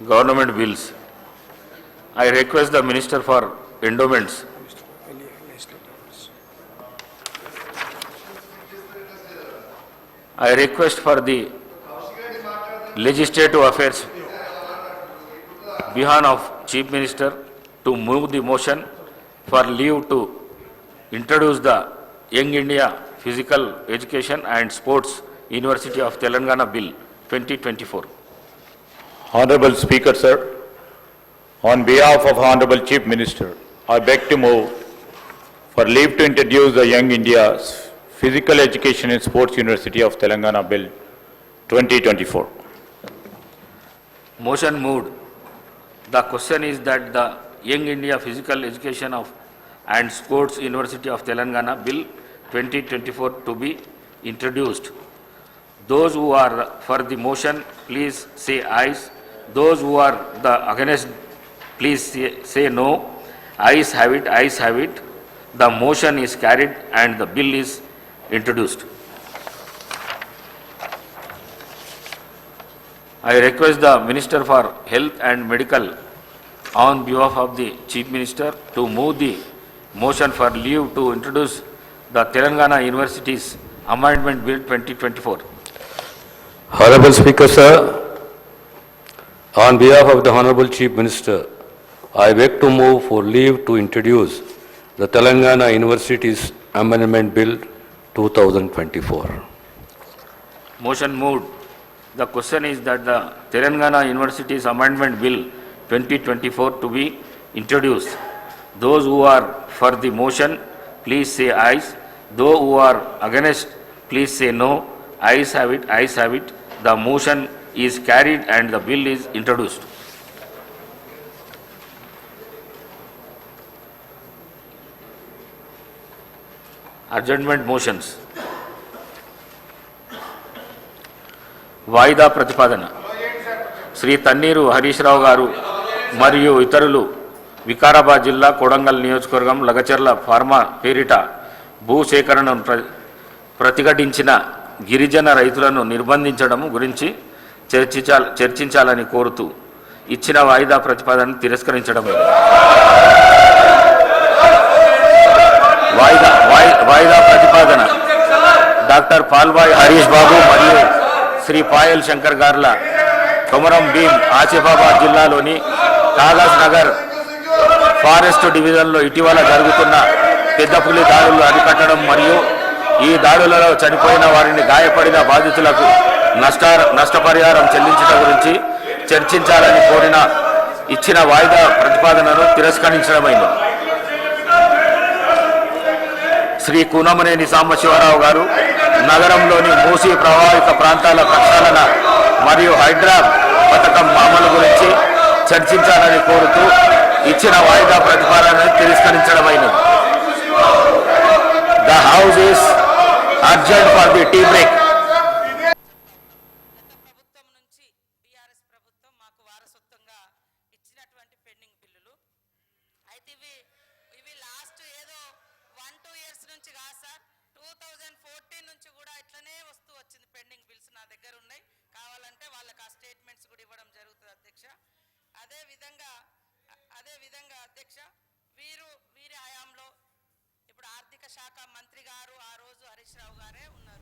government bills. I request the Minister for Endowments. I request for the Legislative Affairs behalf of Chief Minister to move the motion for leave to introduce the Young India Physical Education and Sports University of Telangana Bill 2024. Honorable Speaker, sir, on behalf of Honorable Chief Minister, I beg to move for leave to introduce the Young India Physical Education and Sports University of Telangana Bill 2024. Motion moved. The question is that the Young India Physical Education and Sports University of Telangana Bill 2024 to be introduced. Those who are for the motion, please say ayes. Those who are against, please say no. Ayes have it, ayes have it. The motion is carried and the bill is introduced. I request the Minister for Health and Medical on behalf of the Chief Minister to move the motion for leave to introduce the Telangana University's Amendment Bill 2024. Honorable Speaker, sir, on behalf of the Honorable Chief Minister, I beg to move for leave to introduce the Telangana University's Amendment Bill 2024. Motion moved. The question is that the Telangana University's Amendment Bill 2024 to be introduced. Those who are for the motion, please say ayes. Those who are against, please say no. Ayes have it, ayes have it. The motion is carried and the bill is introduced. Adjournment motions. వాయిదా ప్రతిపాదన శ్రీ తన్నీరు హరీష్ రావు గారు మరియు ఇతరులు వికారాబాద్ జిల్లా కొడంగల్ నియోజకవర్గం Lagacharla pharma పేరిట భూసేకరణను ప్రతిఘటించిన గిరిజన రైతులను నిర్బంధించడం గురించి చర్చించాలని కోరుతూ ఇచ్చిన వాయిదా ప్రతిపాదనను తిరస్కరించడమే. వాయిదా ప్రతిపాదన డాక్టర్ పాల్వాయి హరీష్ బాబు మరియు శ్రీ పాయల్ శంకర్ గార్ల కొమరం భీం ఆసిఫాబాద్ జిల్లాలోని కాగజ్ నగర్ ఫారెస్ట్ డివిజన్లో ఇటీవల జరుగుతున్న పెద్ద పులి దాడులు అరికట్టడం మరియు ఈ దాడులలో చనిపోయిన వారిని గాయపడిన బాధితులకు నష్టపరిహారం చెల్లించడం గురించి చర్చించాలని కోరిన ఇచ్చిన వాయిదా ప్రతిపాదనను తిరస్కరించడమైంది. శ్రీ కూనమనేని సాంబశివరావు గారు నగరంలోని మూసీ ప్రభావిత ప్రాంతాల ప్రక్షాళన మరియు హైడ్రా పథకం అమలు గురించి చర్చించాలని కోరుతూ ఇచ్చిన వాయిదా ప్రతిపాదనను తిరస్కరించడమైనది. The House is adjourned for the tea break. ప్రభుత్వం నుంచి బీఆర్ఎస్ ప్రభుత్వం మాకు వారసత్వంగా ఇచ్చినటువంటి పెండింగ్ బిల్లులు అయితే ఇవి లాస్ట్ ఏదో 1-2 ఇయర్స్ నుంచి కాదు సార్, 2014 నుంచి కూడా ఇట్లనే వస్తూ వచ్చింది. పెండింగ్ బిల్స్ నా దగ్గర ఉన్నాయి, కావాలంటే వాళ్ళకి ఆ స్టేట్మెంట్స్ కూడా ఇవ్వడం జరుగుతుంది అధ్యక్ష. అదే విధంగా అధ్యక్ష వీరి హయాంలో ఇప్పుడు ఆర్థిక శాఖ మంత్రి గారు ఆ రోజు హరీష్ రావు గారే ఉన్నారు.